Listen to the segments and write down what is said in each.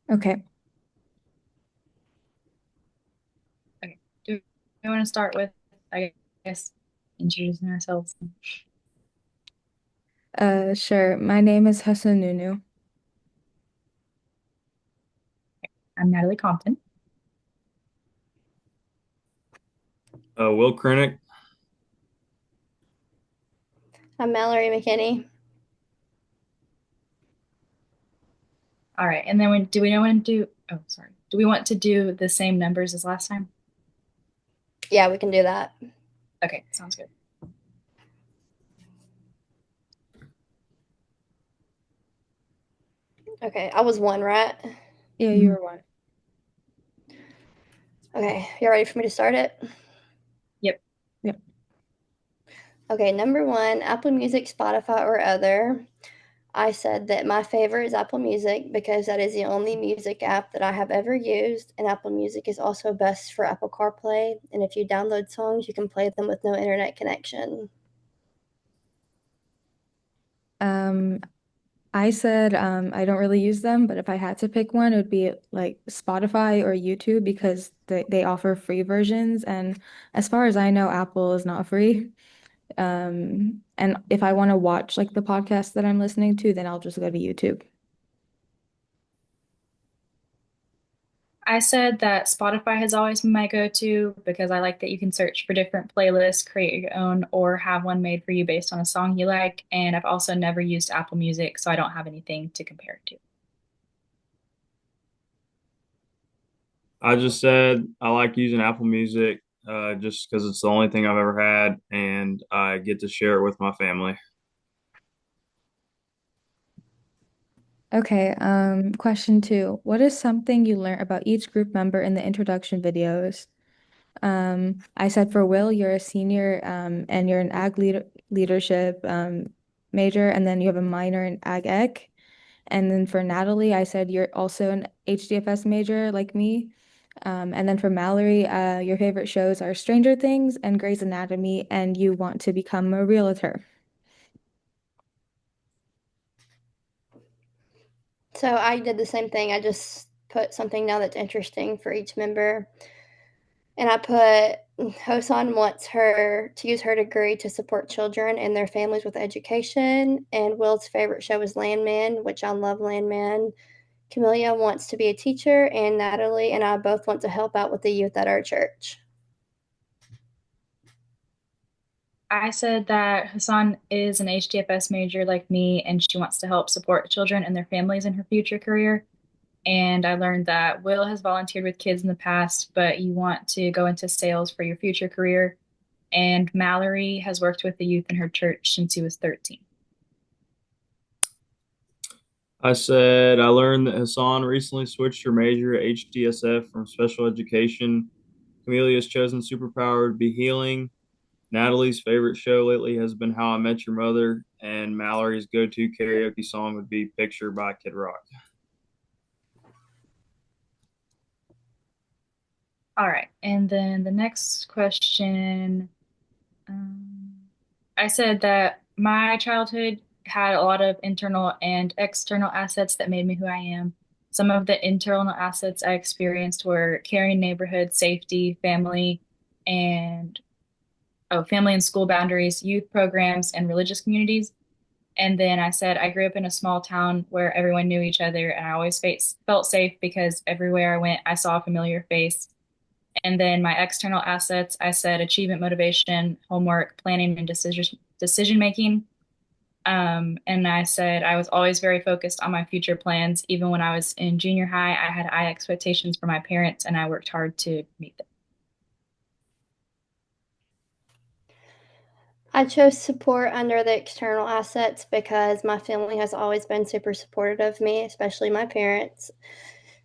Okay. Okay. Do we want to start with, I guess, introducing ourselves? Sure. My name is Hoson Nonou. I'm Natalie Compton. Will Krenek. I'm Mallory McKinney. All right. And then do we know when to do, oh, sorry. Do we want to do the same numbers as last time? Yeah, we can do that. Okay, sounds good. Okay, I was one, right? Yeah, you were one. Okay, you ready for me to start it? Yep. Yep. Okay, number one, Apple Music, Spotify, or other. I said that my favorite is Apple Music because that is the only music app that I have ever used, and Apple Music is also best for Apple CarPlay. And if you download songs, you can play them with no internet connection. Um, I said I don't really use them, but if I had to pick one, it would be like Spotify or YouTube because they offer free versions. And as far as I know, Apple is not free. And if I want to watch like the podcast that I'm listening to, then I'll just go to YouTube. I said that Spotify has always been my go-to because I like that you can search for different playlists, create your own, or have one made for you based on a song you like. And I've also never used Apple Music, so I don't have anything to compare it to. I just said I like using Apple Music just because it's the only thing I've ever had, and I get to share it with my family. Okay, question two. What is something you learned about each group member in the introduction videos? I said for Will, you're a senior and you're an leadership major, and then you have a minor in ag ec. And then for Natalie, I said you're also an HDFS major like me. And then for Mallory, your favorite shows are Stranger Things and Grey's Anatomy, and you want to become a realtor. So I did the same thing. I just put something now that's interesting for each member. And I put Hoson wants her to use her degree to support children and their families with education. And Will's favorite show is Landman, which I love Landman. Camellia wants to be a teacher, and Natalie and I both want to help out with the youth at our church. I said that Hassan is an HDFS major like me, and she wants to help support children and their families in her future career. And I learned that Will has volunteered with kids in the past, but you want to go into sales for your future career. And Mallory has worked with the youth in her church since he was 13. I said I learned that Hassan recently switched her major at HDSF from special education. Amelia's chosen superpower would be healing. Natalie's favorite show lately has been How I Met Your Mother, and Mallory's go-to karaoke song would be Picture by Kid Rock. All right. And then the next question, um, I said that my childhood had a lot of internal and external assets that made me who I am. Some of the internal assets I experienced were caring neighborhood, safety, and family and school boundaries, youth programs, and religious communities. And then I said I grew up in a small town where everyone knew each other, and I always felt safe because everywhere I went, I saw a familiar face. And then my external assets, I said achievement, motivation, homework, planning, and decision making. And I said I was always very focused on my future plans. Even when I was in junior high, I had high expectations for my parents, and I worked hard to meet them. I chose support under the external assets because my family has always been super supportive of me, especially my parents.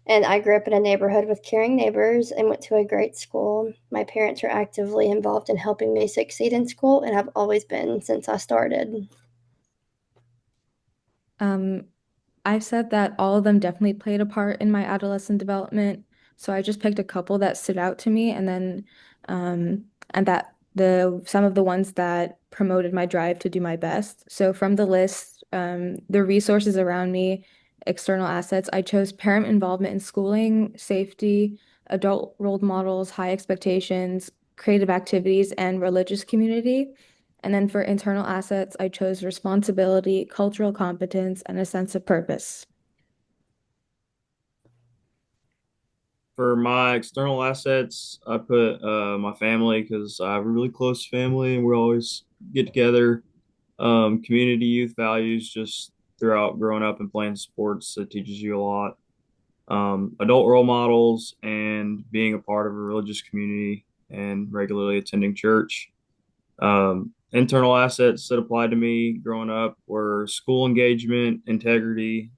And I grew up in a neighborhood with caring neighbors and went to a great school. My parents are actively involved in helping me succeed in school and have always been since I started. Um, I said that all of them definitely played a part in my adolescent development. So I just picked a couple that stood out to me and that the some of the ones that promoted my drive to do my best. So from the list, the resources around me external assets, I chose parent involvement in schooling, safety, adult role models, high expectations, creative activities, and religious community. And then for internal assets, I chose responsibility, cultural competence, and a sense of purpose. For my external assets, I put my family because I have a really close family and we always get together. Community youth values just throughout growing up and playing sports that teaches you a lot. Adult role models and being a part of a religious community and regularly attending church. Internal assets that applied to me growing up were school engagement, integrity,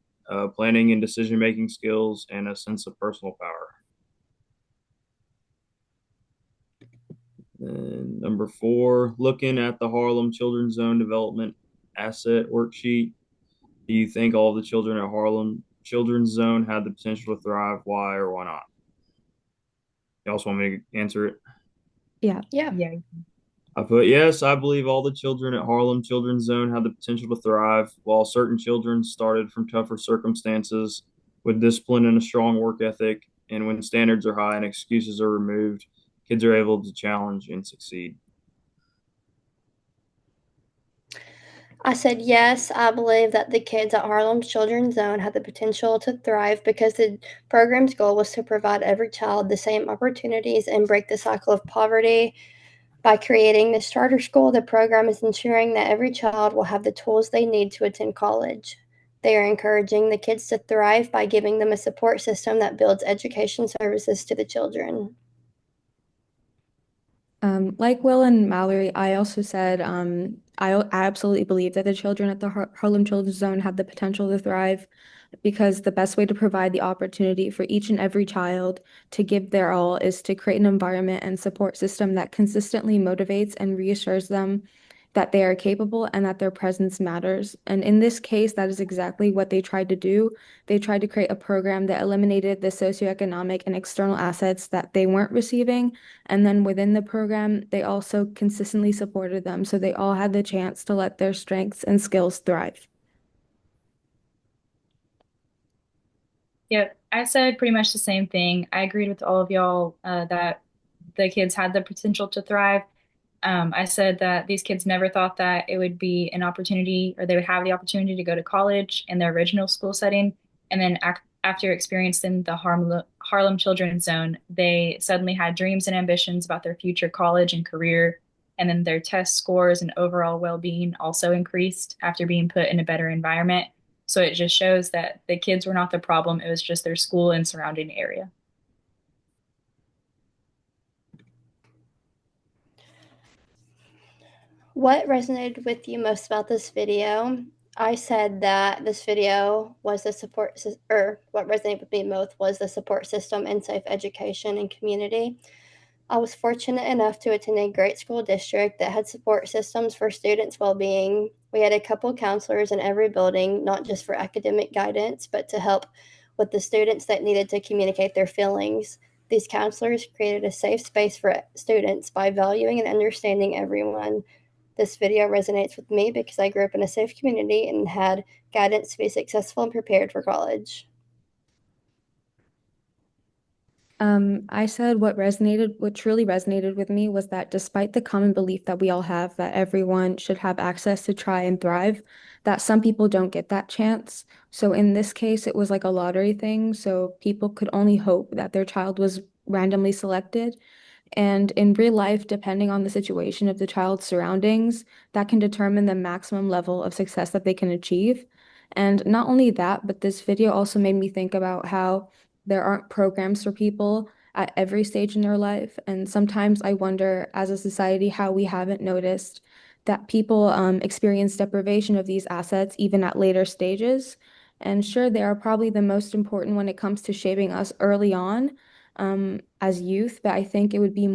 planning and decision making skills, and a sense of personal power. And number four, looking at the Harlem Children's Zone Development Asset Worksheet, do you think all of the children at Harlem Children's Zone had the potential to thrive? Why or why not? You also want me to answer it? Yeah. Yeah. Yeah. I put yes, I believe all the children at Harlem Children's Zone had the potential to thrive, while certain children started from tougher circumstances with discipline and a strong work ethic. And when standards are high and excuses are removed, kids are able to challenge and succeed. I said, yes, I believe that the kids at Harlem's Children's Zone had the potential to thrive because the program's goal was to provide every child the same opportunities and break the cycle of poverty. By creating this charter school, the program is ensuring that every child will have the tools they need to attend college. They are encouraging the kids to thrive by giving them a support system that builds education services to the children. Like Will and Mallory, I also said I absolutely believe that the children at the Harlem Children's Zone had the potential to thrive because the best way to provide the opportunity for each and every child to give their all is to create an environment and support system that consistently motivates and reassures them that they are capable and that their presence matters. And in this case, that is exactly what they tried to do. They tried to create a program that eliminated the socioeconomic and external assets that they weren't receiving. And then within the program, they also consistently supported them. So they all had the chance to let their strengths and skills thrive. Yep, I said pretty much the same thing. I agreed with all of y'all that the kids had the potential to thrive. I said that these kids never thought that it would be an opportunity or they would have the opportunity to go to college in their original school setting. And then after experiencing the Harlem Children's Zone, they suddenly had dreams and ambitions about their future college and career. And then their test scores and overall well-being also increased after being put in a better environment. So it just shows that the kids were not the problem. It was just their school and surrounding area. What resonated with you most about this video? I said that this video was the or what resonated with me most was the support system and safe education and community. I was fortunate enough to attend a great school district that had support systems for students' well being. We had a couple counselors in every building, not just for academic guidance, but to help with the students that needed to communicate their feelings. These counselors created a safe space for students by valuing and understanding everyone. This video resonates with me because I grew up in a safe community and had guidance to be successful and prepared for college. I said what truly resonated with me was that despite the common belief that we all have that everyone should have access to try and thrive, that some people don't get that chance. So in this case, it was like a lottery thing. So people could only hope that their child was randomly selected. And in real life, depending on the situation of the child's surroundings, that can determine the maximum level of success that they can achieve. And not only that, but this video also made me think about how there aren't programs for people at every stage in their life. And sometimes I wonder, as a society, how we haven't noticed that people experience deprivation of these assets even at later stages. And sure, they are probably the most important when it comes to shaping us early on as youth, but I think it would be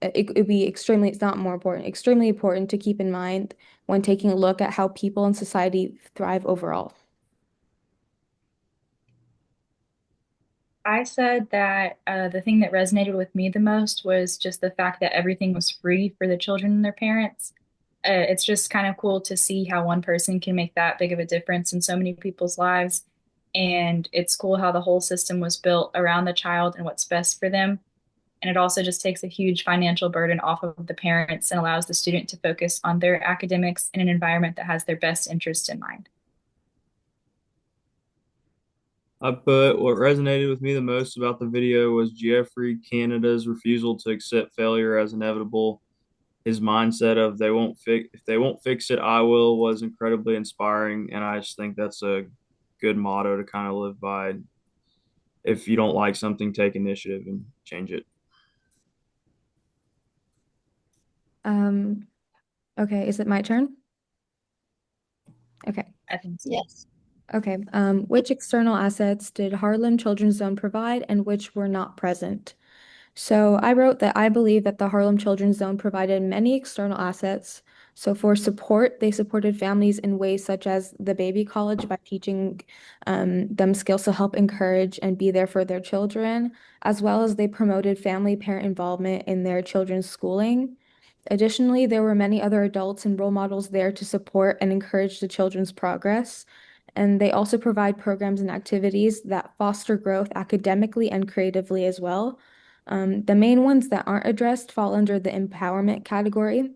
it would be it's not more important, extremely important to keep in mind when taking a look at how people in society thrive overall. I said that the thing that resonated with me the most was just the fact that everything was free for the children and their parents. It's just kind of cool to see how one person can make that big of a difference in so many people's lives. And it's cool how the whole system was built around the child and what's best for them. And it also just takes a huge financial burden off of the parents and allows the student to focus on their academics in an environment that has their best interest in mind. I put what resonated with me the most about the video was Jeffrey Canada's refusal to accept failure as inevitable. His mindset of they won't fix if they won't fix it, I will was incredibly inspiring, and I just think that's a good motto to kind of live by. If you don't like something, take initiative and change it. Um, okay, is it my turn? Okay. I think so. Yes. Okay. Which external assets did Harlem Children's Zone provide and which were not present? So I wrote that I believe that the Harlem Children's Zone provided many external assets. So for support, they supported families in ways such as the baby college by teaching them skills to help encourage and be there for their children, as well as they promoted family parent involvement in their children's schooling. Additionally, there were many other adults and role models there to support and encourage the children's progress. And they also provide programs and activities that foster growth academically and creatively as well. The main ones that aren't addressed fall under the empowerment category.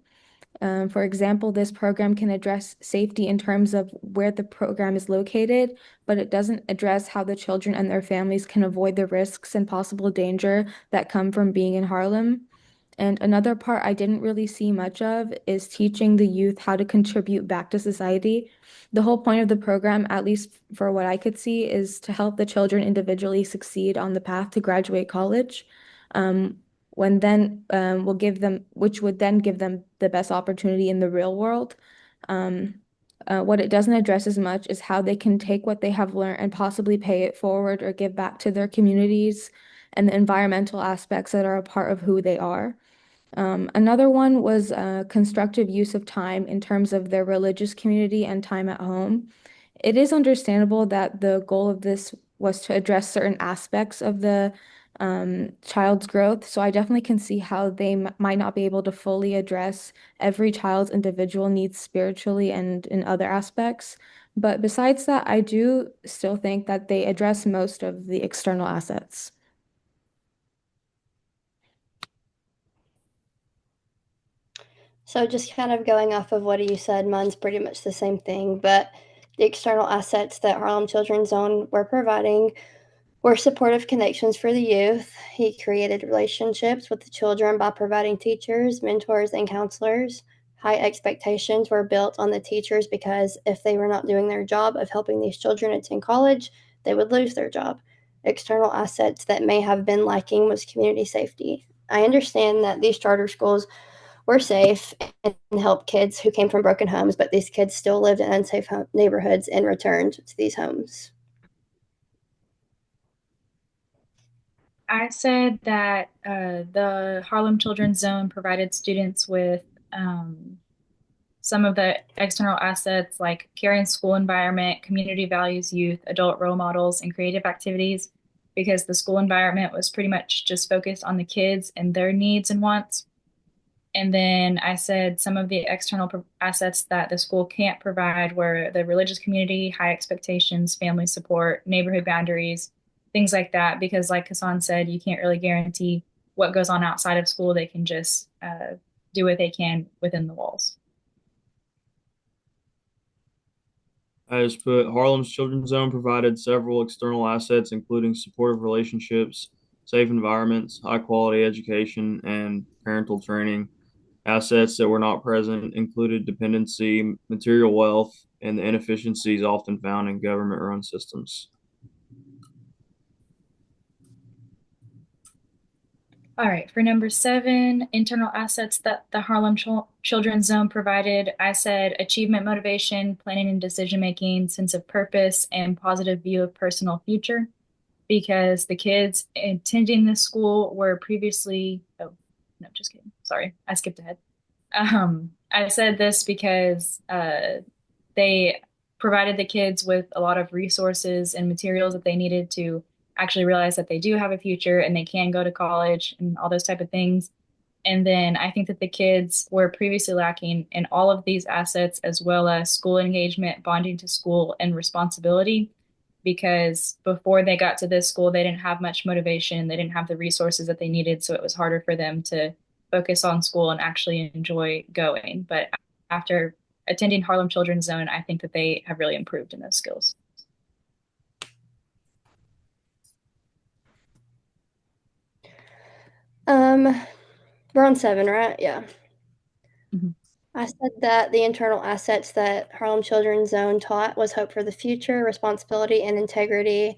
For example, this program can address safety in terms of where the program is located, but it doesn't address how the children and their families can avoid the risks and possible danger that come from being in Harlem. And another part I didn't really see much of is teaching the youth how to contribute back to society. The whole point of the program, at least for what I could see, is to help the children individually succeed on the path to graduate college. Um, when then will give them, which would then give them the best opportunity in the real world. Um, what it doesn't address as much is how they can take what they have learned and possibly pay it forward or give back to their communities and the environmental aspects that are a part of who they are. Another one was constructive use of time in terms of their religious community and time at home. It is understandable that the goal of this was to address certain aspects of the child's growth. So I definitely can see how they might not be able to fully address every child's individual needs spiritually and in other aspects. But besides that, I do still think that they address most of the external assets. So just kind of going off of what you said, mine's pretty much the same thing, but the external assets that Harlem Children's Zone were providing were supportive connections for the youth. He created relationships with the children by providing teachers, mentors, and counselors. High expectations were built on the teachers because if they were not doing their job of helping these children attend college, they would lose their job. External assets that may have been lacking was community safety. I understand that these charter schools were safe and helped kids who came from broken homes, but these kids still lived in unsafe neighborhoods and returned to these homes. I said that the Harlem Children's Zone provided students with some of the external assets like caring school environment, community values, youth, adult role models, and creative activities, because the school environment was pretty much just focused on the kids and their needs and wants. And then I said some of the external assets that the school can't provide were the religious community, high expectations, family support, neighborhood boundaries, things like that. Because, like Hassan said, you can't really guarantee what goes on outside of school. They can just do what they can within the walls. I just put Harlem's Children's Zone provided several external assets, including supportive relationships, safe environments, high quality education, and parental training. Assets that were not present included dependency, material wealth, and the inefficiencies often found in government run systems. All right, for number 7, internal assets that the Harlem Children's Zone provided, I said achievement motivation, planning and decision making, sense of purpose, and positive view of personal future. Because the kids attending this school were previously, oh, no, just kidding. Sorry, I skipped ahead. I said this because they provided the kids with a lot of resources and materials that they needed to actually realize that they do have a future and they can go to college and all those type of things. And then I think that the kids were previously lacking in all of these assets, as well as school engagement, bonding to school, and responsibility. because before they got to this school, they didn't have much motivation. They didn't have the resources that they needed. So it was harder for them to focus on school and actually enjoy going. But after attending Harlem Children's Zone, I think that they have really improved in those skills. We're on 7, right? Yeah. Mhm. I said that the internal assets that Harlem Children's Zone taught was hope for the future, responsibility, and integrity.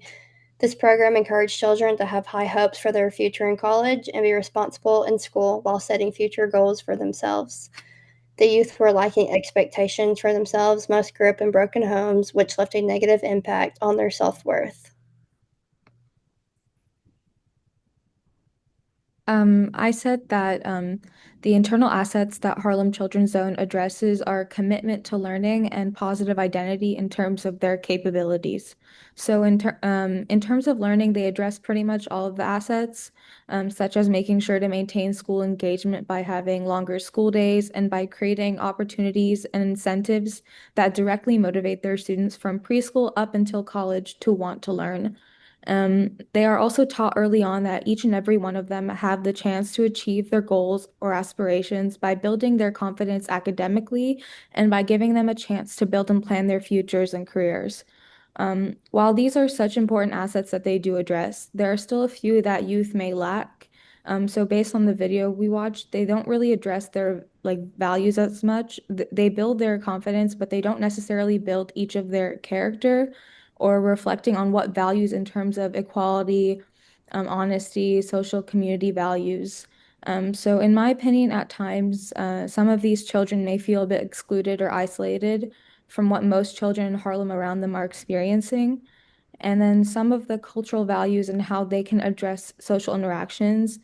This program encouraged children to have high hopes for their future in college and be responsible in school while setting future goals for themselves. The youth were lacking expectations for themselves. Most grew up in broken homes, which left a negative impact on their self worth. I said that the internal assets that Harlem Children's Zone addresses are commitment to learning and positive identity in terms of their capabilities. So in terms of learning, they address pretty much all of the assets, such as making sure to maintain school engagement by having longer school days and by creating opportunities and incentives that directly motivate their students from preschool up until college to want to learn. They are also taught early on that each and every one of them have the chance to achieve their goals or aspirations by building their confidence academically and by giving them a chance to build and plan their futures and careers. While these are such important assets that they do address, there are still a few that youth may lack. So based on the video we watched, they don't really address their like values as much. They build their confidence, but they don't necessarily build each of their character or reflecting on what values in terms of equality, honesty, social community values. So in my opinion, at times, some of these children may feel a bit excluded or isolated from what most children in Harlem around them are experiencing. And then some of the cultural values and how they can address social interactions,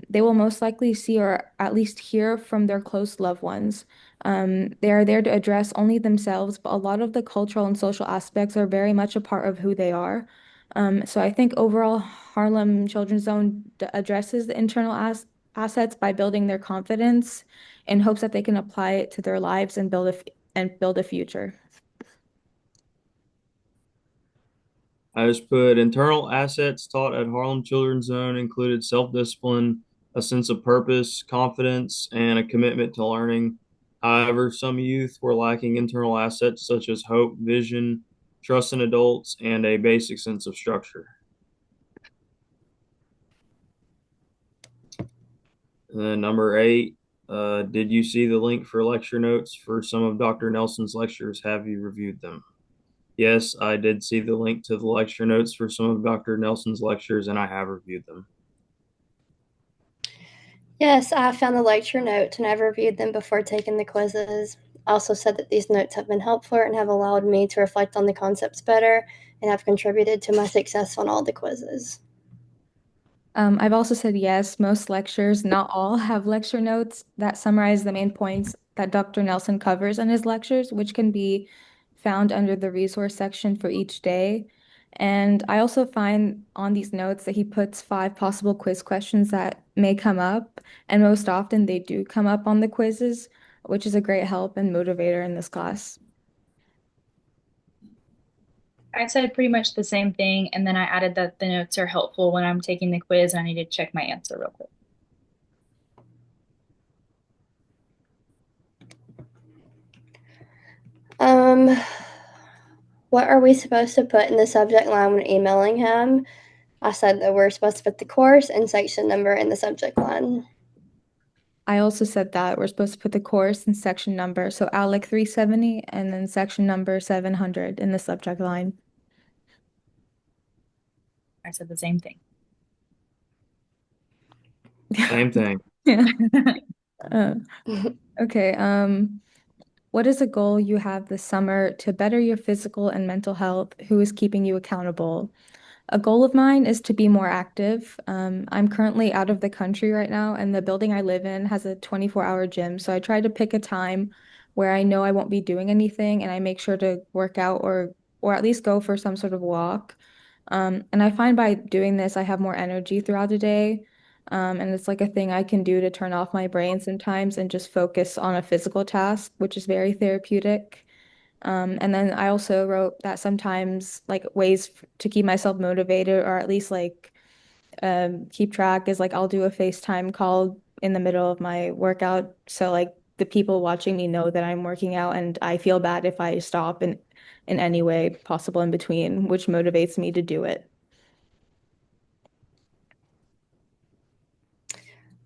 they will most likely see or at least hear from their close loved ones. They are there to address only themselves, but a lot of the cultural and social aspects are very much a part of who they are. So I think overall, Harlem Children's Zone addresses the internal assets by building their confidence in hopes that they can apply it to their lives and build a future. I just put internal assets taught at Harlem Children's Zone included self-discipline, a sense of purpose, confidence, and a commitment to learning. However, some youth were lacking internal assets such as hope, vision, trust in adults, and a basic sense of structure. And then number 8, did you see the link for lecture notes for some of Dr. Nelson's lectures? Have you reviewed them? Yes, I did see the link to the lecture notes for some of Dr. Nelson's lectures, and I have reviewed them. Yes, I found the lecture notes and I've reviewed them before taking the quizzes. I also said that these notes have been helpful and have allowed me to reflect on the concepts better and have contributed to my success on all the quizzes. I've also said yes, most lectures, not all, have lecture notes that summarize the main points that Dr. Nelson covers in his lectures, which can be found under the resource section for each day. And I also find on these notes that he puts 5 possible quiz questions that may come up, and most often they do come up on the quizzes, which is a great help and motivator in this class. I said pretty much the same thing, and then I added that the notes are helpful when I'm taking the quiz and I need to check my answer real quick. Um, what are we supposed to put in the subject line when emailing him? I said that we're supposed to put the course and section number in the subject line. I also said that we're supposed to put the course and section number, so ALEC 370 and then section number 700 in the subject line. I said the same thing. Same thing. Yeah. Uh, okay. What is a goal you have this summer to better your physical and mental health? Who is keeping you accountable? A goal of mine is to be more active. I'm currently out of the country right now, and the building I live in has a 24-hour gym. So I try to pick a time where I know I won't be doing anything, and I make sure to work out or at least go for some sort of walk. And I find by doing this, I have more energy throughout the day. And it's like a thing I can do to turn off my brain sometimes and just focus on a physical task, which is very therapeutic. And then I also wrote that sometimes like ways to keep myself motivated or at least like keep track is like I'll do a FaceTime call in the middle of my workout. So like the people watching me know that I'm working out and I feel bad if I stop in any way possible in between, which motivates me to do it.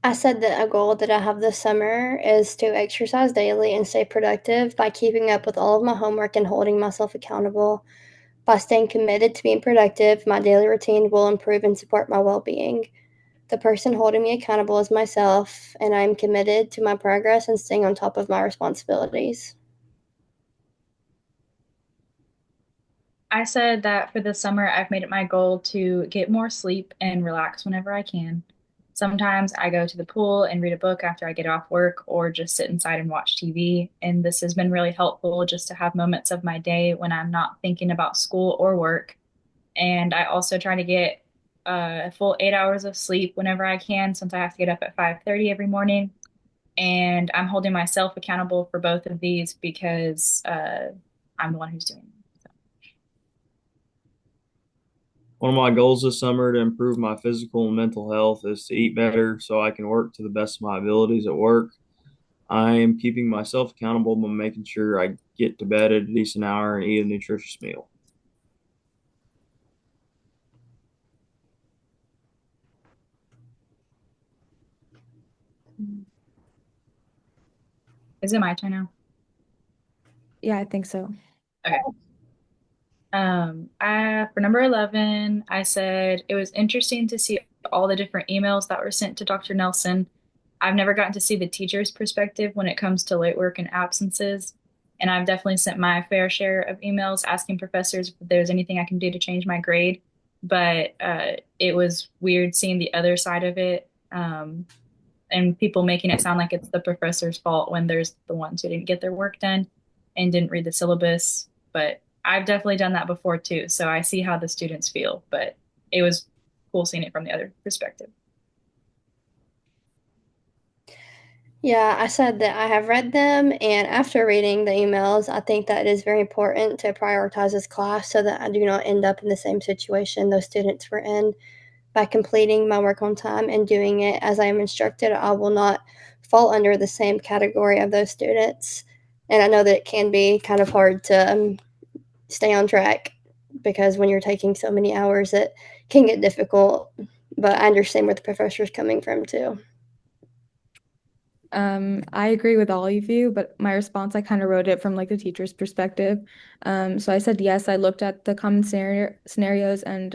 I said that a goal that I have this summer is to exercise daily and stay productive by keeping up with all of my homework and holding myself accountable. By staying committed to being productive, my daily routine will improve and support my well being. The person holding me accountable is myself, and I am committed to my progress and staying on top of my responsibilities. I said that for the summer, I've made it my goal to get more sleep and relax whenever I can. Sometimes I go to the pool and read a book after I get off work or just sit inside and watch TV. And this has been really helpful just to have moments of my day when I'm not thinking about school or work. And I also try to get a full 8 hours of sleep whenever I can, since I have to get up at 5:30 every morning. And I'm holding myself accountable for both of these because I'm the one who's doing them. One of my goals this summer to improve my physical and mental health is to eat better so I can work to the best of my abilities at work. I am keeping myself accountable by making sure I get to bed at a decent hour and eat a nutritious meal. Is it my turn now? Yeah, I think so. Okay. For number 11, I said it was interesting to see all the different emails that were sent to Dr. Nelson. I've never gotten to see the teacher's perspective when it comes to late work and absences. And I've definitely sent my fair share of emails asking professors if there's anything I can do to change my grade. But it was weird seeing the other side of it, and people making it sound like it's the professor's fault when there's the ones who didn't get their work done and didn't read the syllabus. But I've definitely done that before too, so I see how the students feel, but it was cool seeing it from the other perspective. Yeah, I said that I have read them, and after reading the emails, I think that it is very important to prioritize this class so that I do not end up in the same situation those students were in. By completing my work on time and doing it as I am instructed, I will not fall under the same category of those students. And I know that it can be kind of hard to stay on track because when you're taking so many hours, it can get difficult. But I understand where the professor's coming from too. I agree with all of you, but my response, I kind of wrote it from like the teacher's perspective. So I said, yes, I looked at the common scenarios and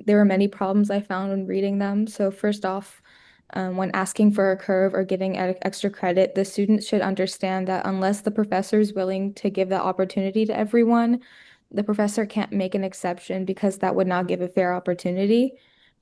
there were many problems I found when reading them. So first off, when asking for a curve or giving extra credit, the students should understand that unless the professor is willing to give that opportunity to everyone, the professor can't make an exception because that would not give a fair opportunity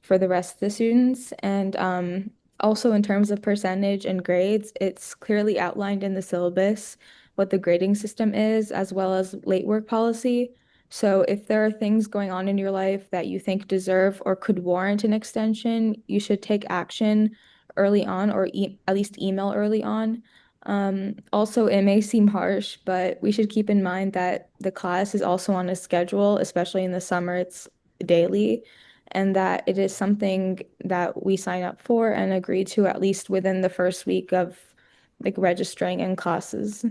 for the rest of the students. And also, in terms of percentage and grades, it's clearly outlined in the syllabus what the grading system is, as well as late work policy. So, if there are things going on in your life that you think deserve or could warrant an extension, you should take action early on or e at least email early on. Also, it may seem harsh, but we should keep in mind that the class is also on a schedule, especially in the summer, it's daily and that it is something that we sign up for and agree to at least within the first week of like registering in classes.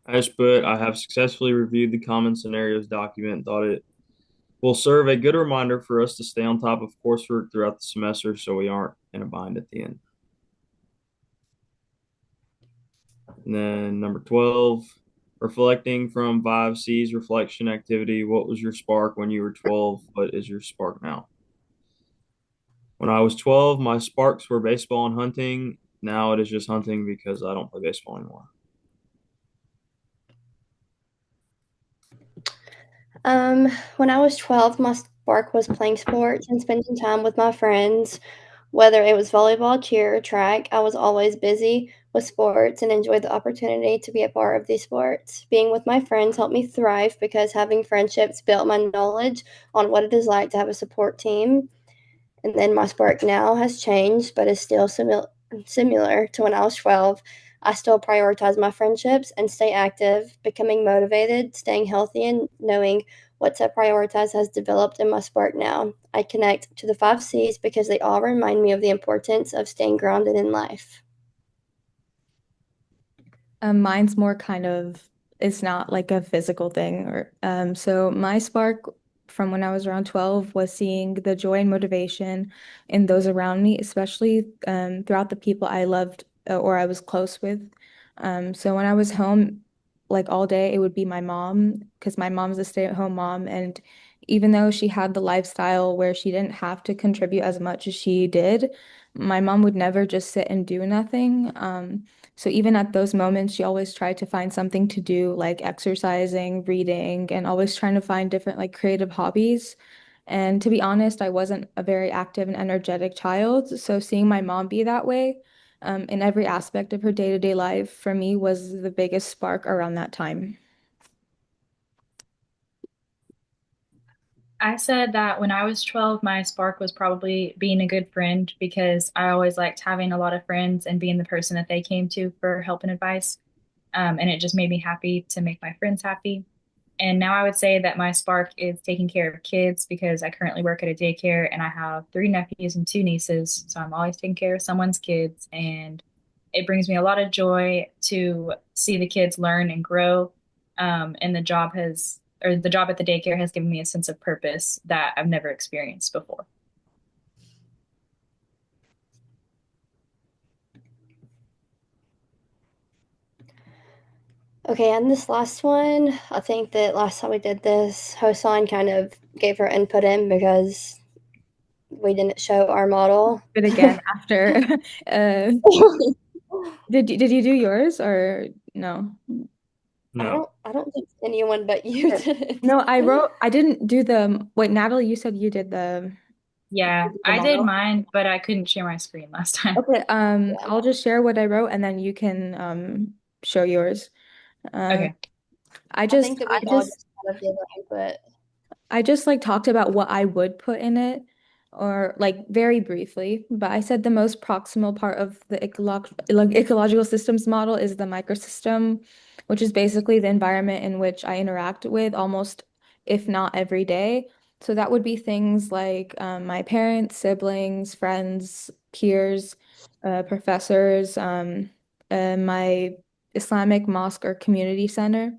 I just put, I have successfully reviewed the common scenarios document and thought it will serve a good reminder for us to stay on top of coursework throughout the semester so we aren't in a bind at the end. And then number 12, reflecting from 5C's reflection activity. What was your spark when you were 12? What is your spark now? When I was 12, my sparks were baseball and hunting. Now it is just hunting because I don't play baseball anymore. When I was 12, my spark was playing sports and spending time with my friends. Whether it was volleyball, cheer, or track, I was always busy with sports and enjoyed the opportunity to be a part of these sports. Being with my friends helped me thrive because having friendships built my knowledge on what it is like to have a support team. And then my spark now has changed, but is still similar to when I was 12. I still prioritize my friendships and stay active, becoming motivated, staying healthy, and knowing what to prioritize has developed in my spark now. I connect to the 5 C's because they all remind me of the importance of staying grounded in life. Mine's more kind of, it's not like a physical thing or so my spark from when I was around 12 was seeing the joy and motivation in those around me, especially throughout the people I loved or I was close with. So when I was home like all day, it would be my mom because my mom's a stay-at-home mom, and even though she had the lifestyle where she didn't have to contribute as much as she did, my mom would never just sit and do nothing. So even at those moments, she always tried to find something to do, like exercising, reading, and always trying to find different like creative hobbies. And to be honest, I wasn't a very active and energetic child. So seeing my mom be that way, in every aspect of her day-to-day life for me was the biggest spark around that time. I said that when I was 12, my spark was probably being a good friend because I always liked having a lot of friends and being the person that they came to for help and advice. And it just made me happy to make my friends happy. And now I would say that my spark is taking care of kids because I currently work at a daycare and I have 3 nephews and 2 nieces. So I'm always taking care of someone's kids. And it brings me a lot of joy to see the kids learn and grow. And the job at the daycare has given me a sense of purpose that I've never experienced before. Okay, and this last one, I think that last time we did this, Hoson kind of gave her input in because we didn't show our model. But again, after uh did you do yours or no? No. I don't think anyone but you Okay. did. No, I didn't do the, wait, Natalie, you said you did Yeah, the I did model. mine, but I couldn't share my screen last time. Okay, Yeah. I'll just share what I wrote and then you can show yours. Um, Okay. I I just think that I we all just just kind of gave our input. I just like talked about what I would put in it or like very briefly, but I said the most proximal part of the ecological systems model is the microsystem, which is basically the environment in which I interact with almost, if not every day. So that would be things like my parents, siblings, friends, peers, professors, my Islamic mosque or community center.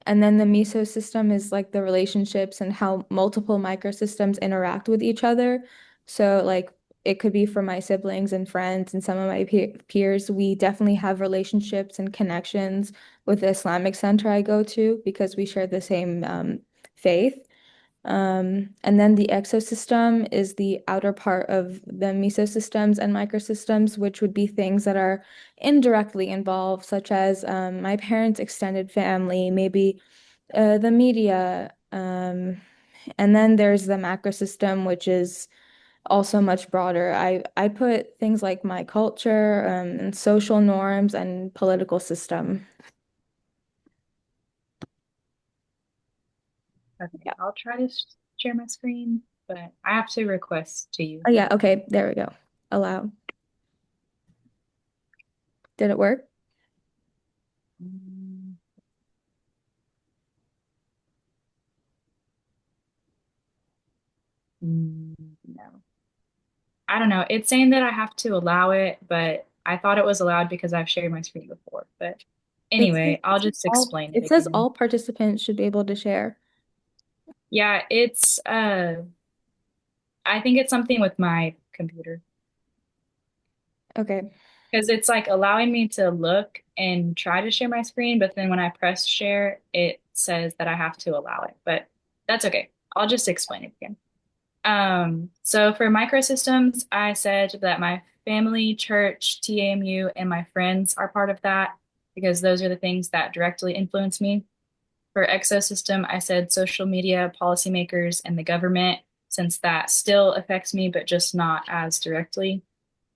And then the meso system is like the relationships and how multiple microsystems interact with each other. So like it could be for my siblings and friends and some of my peers. We definitely have relationships and connections with the Islamic center I go to because we share the same faith. And then the exosystem is the outer part of the mesosystems and microsystems, which would be things that are indirectly involved, such as my parents' extended family, maybe the media. And then there's the macro system, which is also much broader. I put things like my culture, and social norms and political system. Okay. Yeah. I'll try to share my screen, but I have to request to you. Oh yeah, okay, there we go. Allow. Did it work? Mm, no. I don't know. It's saying that I have to allow it, but I thought it was allowed because I've shared my screen before. But anyway, I'll just explain it It says again. all participants should be able to share. Yeah, it's I think it's something with my computer Okay. because it's like allowing me to look and try to share my screen, but then when I press share, it says that I have to allow it. But that's okay. I'll just explain it again. So for microsystems, I said that my family, church, TAMU, and my friends are part of that because those are the things that directly influence me. For exosystem, I said social media, policymakers, and the government, since that still affects me, but just not as directly.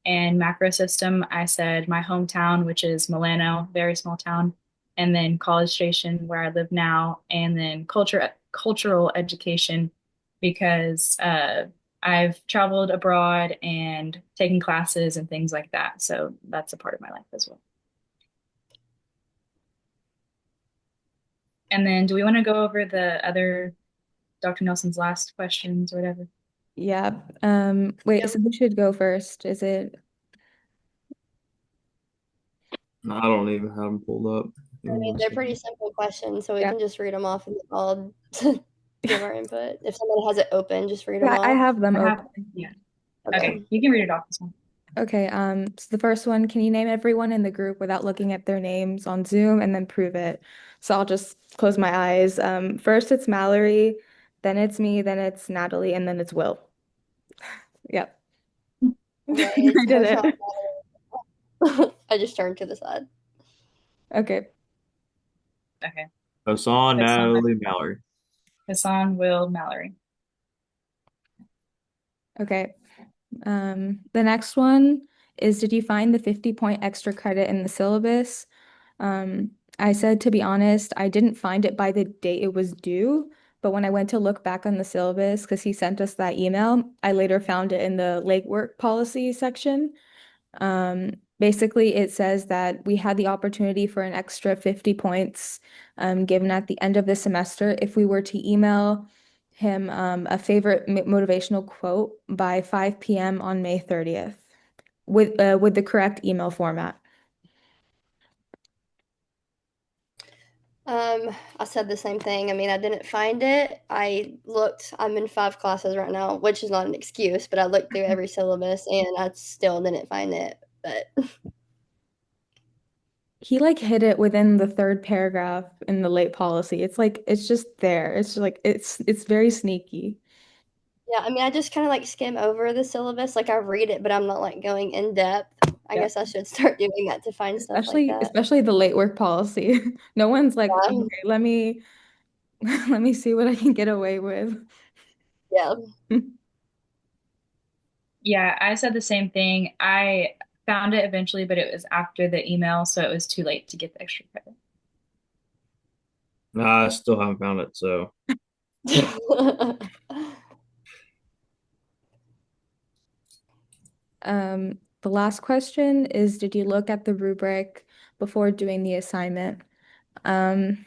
And macro system, I said my hometown, which is Milano, very small town, and then College Station, where I live now, and then cultural education, because I've traveled abroad and taken classes and things like that. So that's a part of my life as well. And then do we want to go over the other Dr. Nelson's last questions or whatever? Yeah. Wait, Yep. so who should go first? Is it I don't even have them pulled up. Give I me mean, one they're pretty second. simple questions, so we yeah. can just read them off and all give our input. If somebody has it open, just read them Yeah, I off. have them I have, open. yeah. Okay, Okay. you can read it off this one. Okay, so the first one, can you name everyone in the group without looking at their names on Zoom and then prove it? So I'll just close my eyes. First it's Mallory, then it's me, then it's Natalie, and then it's Will. Yep. Okay, it's I did Hoson. it. I just turned to the side. Okay. Okay. Hoson, Hassan, Natalie, Mallory. Hassan, Will, Mallory. Okay. The next one is, did you find the 50-point extra credit in the syllabus? I said, to be honest, I didn't find it by the date it was due, but when I went to look back on the syllabus, because he sent us that email, I later found it in the late work policy section. Basically, it says that we had the opportunity for an extra 50 points given at the end of the semester if we were to email him a favorite motivational quote by 5 p.m. on May 30th with the correct email format. I said the same thing. I mean, I didn't find it. I looked, I'm in 5 classes right now, which is not an excuse, but I looked through every syllabus and I still didn't find it. But He like hid it within the third paragraph in the late policy. It's like it's just there. It's just like it's very sneaky. yeah, I mean, I just kind of like skim over the syllabus. Like I read it, but I'm not like going in depth. I Yeah. guess I should start doing that to find stuff like that. Especially the late work policy. No one's like, Yeah. okay, let me let me see what I can get away with. Yeah. Yeah, I said the same thing. I found it eventually, but it was after the email, so it was too late to get the extra credit. Nah, I still haven't found it. So The last question is, did you look at the rubric before doing the assignment? Um,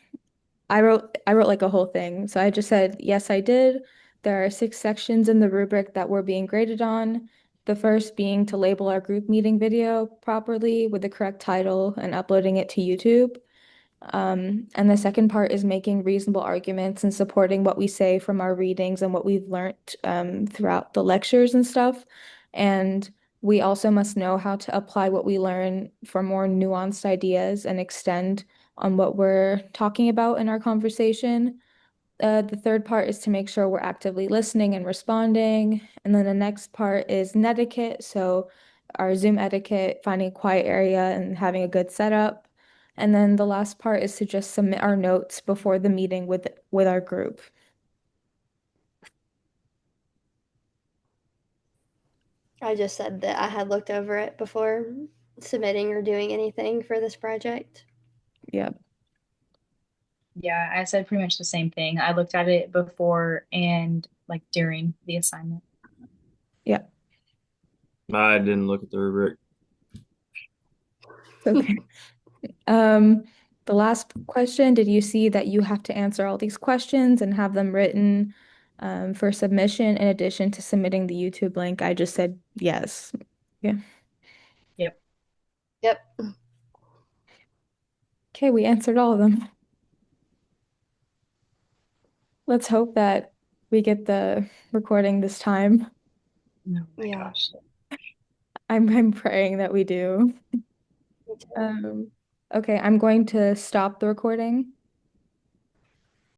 I wrote like a whole thing. So I just said, yes, I did. There are 6 sections in the rubric that we're being graded on. The first being to label our group meeting video properly with the correct title and uploading it to YouTube. And the second part is making reasonable arguments and supporting what we say from our readings and what we've learned throughout the lectures and stuff. And we also must know how to apply what we learn for more nuanced ideas and extend on what we're talking about in our conversation. The third part is to make sure we're actively listening and responding. And then the next part is netiquette. So our Zoom etiquette, finding a quiet area and having a good setup. And then the last part is to just submit our notes before the meeting with our group. I just said that I had looked over it before submitting or doing anything for this project. Yep. Yeah, I said pretty much the same thing. I looked at it before and like during the assignment. Yep. I didn't look at the rubric. Okay. Um, the last question, did you see that you have to answer all these questions and have them written for submission in addition to submitting the YouTube link? I just said yes. Yeah. Yep. Yep. Okay, we answered all of them. Let's hope that we get the recording this time. Oh my Yeah. gosh. I'm praying that we do. Me too. Okay, I'm going to stop the recording.